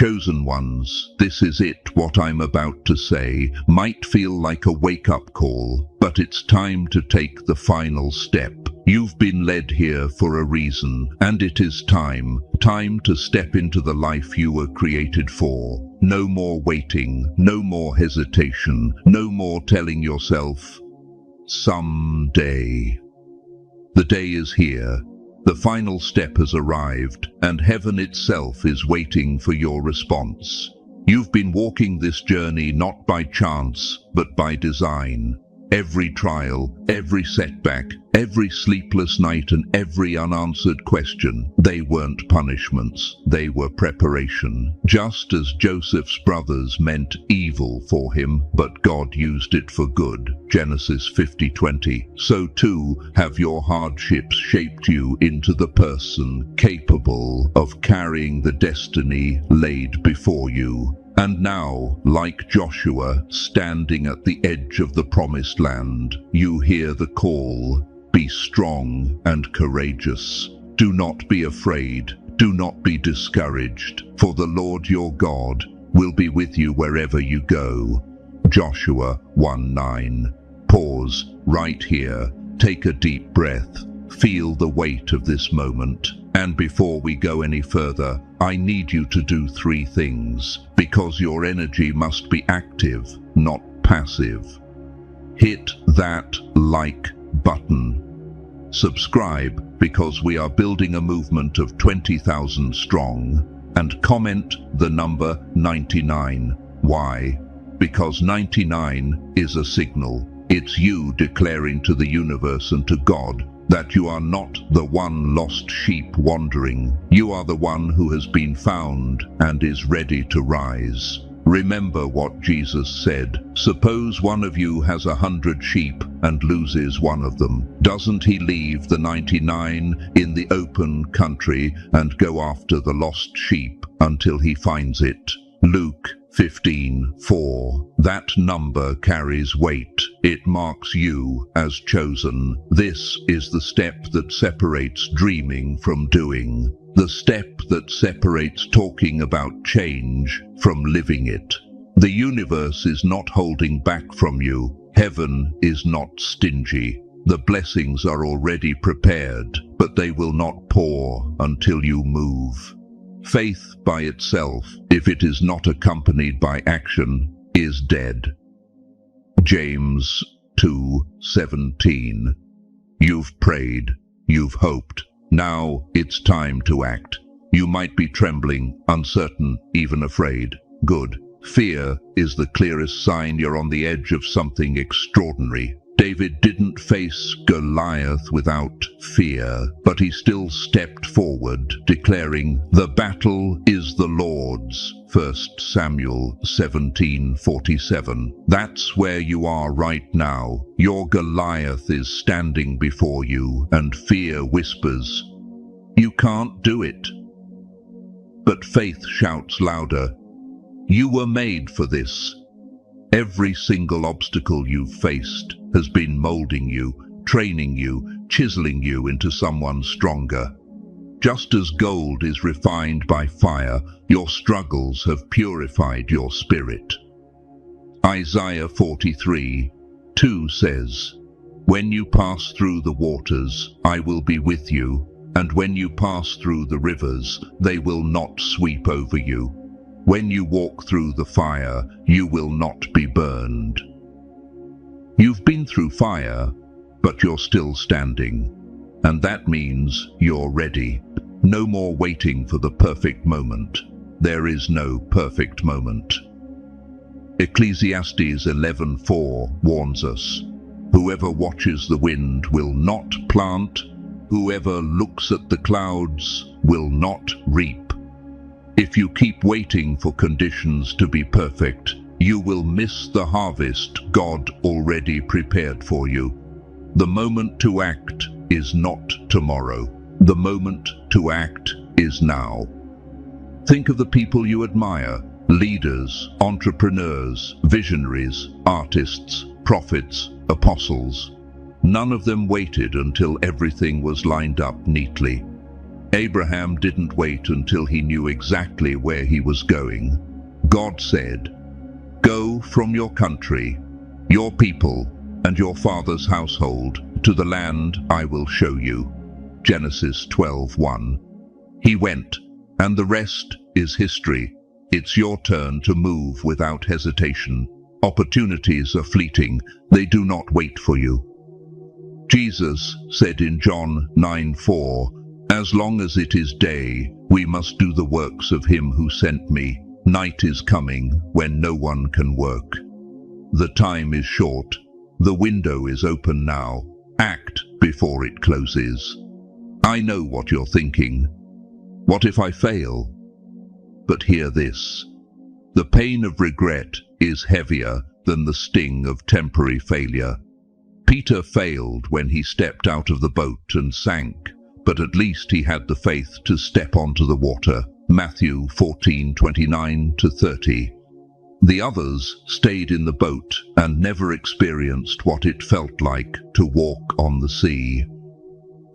Chosen ones, this is it. What I'm about to say might feel like a wake-up call, but it's time to take the final step. You've been led here for a reason, and it is time to step into the life you were created for. No more waiting, no more hesitation, no more telling yourself, someday. The day is here. The final step has arrived, and heaven itself is waiting for your response. You've been walking this journey not by chance, but by design. Every trial, every setback, every sleepless night, and every unanswered question, they weren't punishments, they were preparation. Just as Joseph's brothers meant evil for him, but God used it for good, Genesis 50:20, so too have your hardships shaped you into the person capable of carrying the destiny laid before you. And now, like Joshua, standing at the edge of the promised land, you hear the call, be strong and courageous. Do not be afraid, do not be discouraged, for the Lord your God will be with you wherever you go. Joshua 1:9. Pause right here, take a deep breath, feel the weight of this moment. And before we go any further, I need you to do 3 things, because your energy must be active, not passive. Hit that like button. Subscribe, because we are building a movement of 20,000 strong. And comment the number 99. Why? Because 99 is a signal. It's you declaring to the universe and to God that you are not the one lost sheep wandering. You are the one who has been found and is ready to rise. Remember what Jesus said. Suppose one of you has 100 sheep and loses one of them. Doesn't he leave the 99 in the open country and go after the lost sheep until he finds it? Luke 15:4. That number carries weight. It marks you as chosen. This is the step that separates dreaming from doing. The step that separates talking about change from living it. The universe is not holding back from you. Heaven is not stingy. The blessings are already prepared, but they will not pour until you move. Faith by itself, if it is not accompanied by action, is dead. James 2:17. You've prayed, you've hoped. Now it's time to act. You might be trembling, uncertain, even afraid. Good. Fear is the clearest sign you're on the edge of something extraordinary. David didn't face Goliath without fear, but he still stepped forward, declaring, "The battle is the Lord's." 1 Samuel 17:47. That's where you are right now. Your Goliath is standing before you, and fear whispers, "You can't do it." But faith shouts louder, "You were made for this." Every single obstacle you've faced has been molding you, training you, chiseling you into someone stronger. Just as gold is refined by fire, your struggles have purified your spirit. Isaiah 43:2 says, "When you pass through the waters, I will be with you, and when you pass through the rivers, they will not sweep over you. When you walk through the fire, you will not be burned." You've been through fire, but you're still standing. And that means you're ready. No more waiting for the perfect moment. There is no perfect moment. Ecclesiastes 11:4 warns us, "Whoever watches the wind will not plant. Whoever looks at the clouds will not reap." If you keep waiting for conditions to be perfect, you will miss the harvest God already prepared for you. The moment to act is not tomorrow. The moment to act is now. Think of the people you admire: leaders, entrepreneurs, visionaries, artists, prophets, apostles. None of them waited until everything was lined up neatly. Abraham didn't wait until he knew exactly where he was going. God said, "Go from your country, your people, and your father's household to the land I will show you." Genesis 12:1. He went, and the rest is history. It's your turn to move without hesitation. Opportunities are fleeting. They do not wait for you. Jesus said in John 9:4, "As long as it is day, we must do the works of him who sent me. Night is coming when no one can work." The time is short. The window is open now. Act before it closes. I know what you're thinking. What if I fail? But hear this. The pain of regret is heavier than the sting of temporary failure. Peter failed when he stepped out of the boat and sank, but at least he had the faith to step onto the water. Matthew 14:29-30. The others stayed in the boat and never experienced what it felt like to walk on the sea.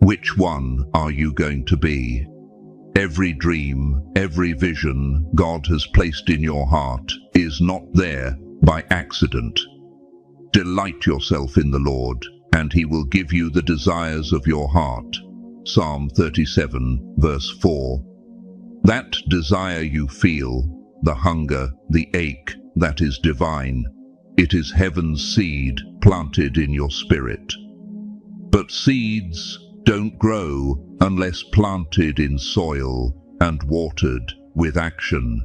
Which one are you going to be? Every dream, every vision God has placed in your heart is not there by accident. Delight yourself in the Lord, and he will give you the desires of your heart. Psalm 37:4. That desire you feel, the hunger, the ache, that is divine. It is heaven's seed planted in your spirit. But seeds don't grow unless planted in soil and watered with action.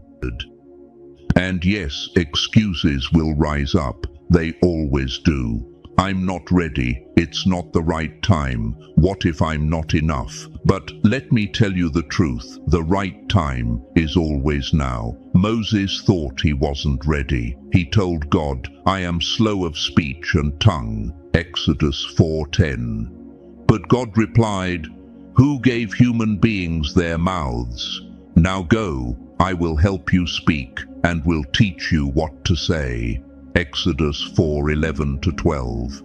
And yes, excuses will rise up. They always do. I'm not ready. It's not the right time. What if I'm not enough? But let me tell you the truth. The right time is always now. Moses thought he wasn't ready. He told God, "I am slow of speech and tongue." Exodus 4:10. But God replied, "Who gave human beings their mouths? Now go, I will help you speak and will teach you what to say." Exodus 4:11-12.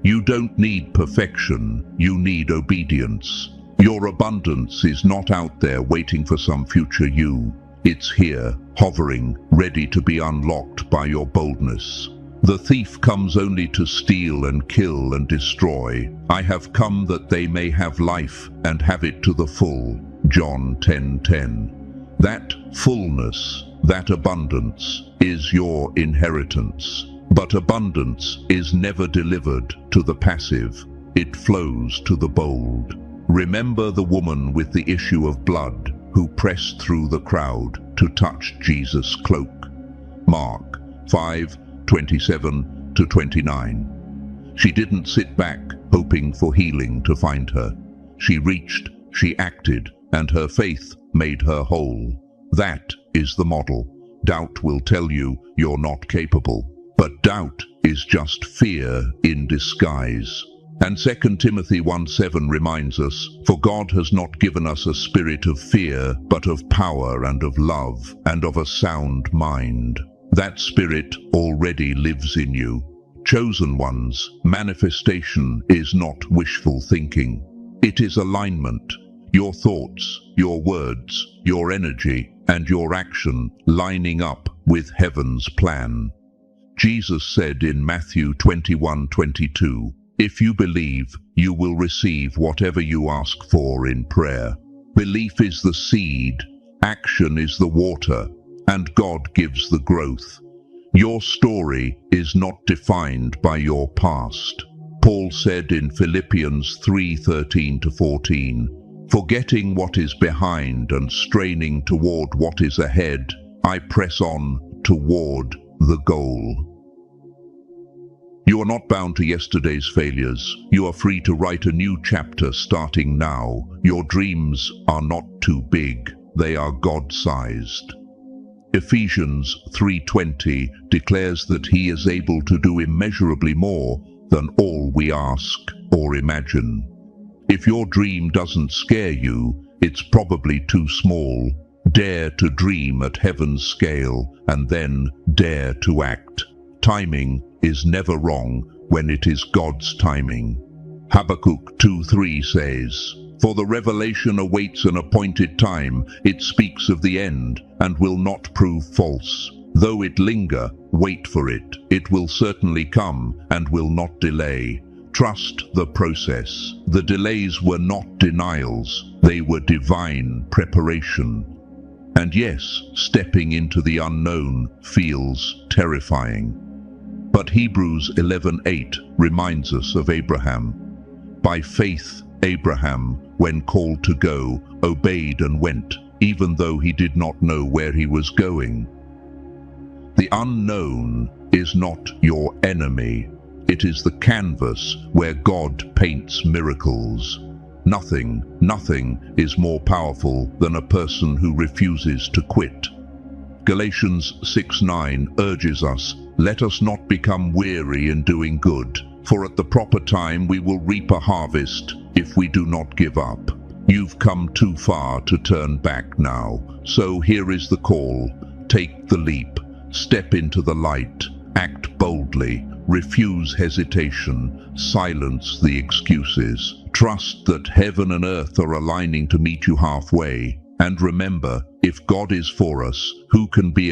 You don't need perfection, you need obedience. Your abundance is not out there waiting for some future you. It's here, hovering, ready to be unlocked by your boldness. The thief comes only to steal and kill and destroy. I have come that they may have life and have it to the full. John 10:10. That fullness, that abundance, is your inheritance. But abundance is never delivered to the passive. It flows to the bold. Remember the woman with the issue of blood who pressed through the crowd to touch Jesus' cloak. Mark 5:27-29. She didn't sit back hoping for healing to find her. She reached, she acted, and her faith made her whole. That is the model. Doubt will tell you you're not capable. But doubt is just fear in disguise. And 2 Timothy 1:7 reminds us, "For God has not given us a spirit of fear, but of power and of love and of a sound mind." That spirit already lives in you. Chosen ones, manifestation is not wishful thinking. It is alignment. Your thoughts, your words, your energy, and your action lining up with heaven's plan. Jesus said in Matthew 21:22, "If you believe, you will receive whatever you ask for in prayer." Belief is the seed, action is the water, and God gives the growth. Your story is not defined by your past. Paul said in Philippians 3:13-14, "Forgetting what is behind and straining toward what is ahead, I press on toward the goal." You are not bound to yesterday's failures. You are free to write a new chapter starting now. Your dreams are not too big. They are God-sized. Ephesians 3:20 declares that He is able to do immeasurably more than all we ask or imagine. If your dream doesn't scare you, it's probably too small. Dare to dream at heaven's scale and then dare to act. Timing is never wrong when it is God's timing. Habakkuk 2:3 says, For the revelation awaits an appointed time. It speaks of the end and will not prove false. Though it linger, wait for it. It will certainly come and will not delay. Trust the process. The delays were not denials. They were divine preparation. And yes, stepping into the unknown feels terrifying. But Hebrews 11:8 reminds us of Abraham. By faith, Abraham, when called to go, obeyed and went, even though he did not know where he was going. The unknown is not your enemy. It is the canvas where God paints miracles. Nothing is more powerful than a person who refuses to quit. Galatians 6:9 urges us, let us not become weary in doing good, for at the proper time we will reap a harvest if we do not give up. You've come too far to turn back now, so here is the call. Take the leap, step into the light, act boldly, refuse hesitation, silence the excuses. Trust that heaven and earth are aligning to meet you halfway. And remember, if God is for us, who can be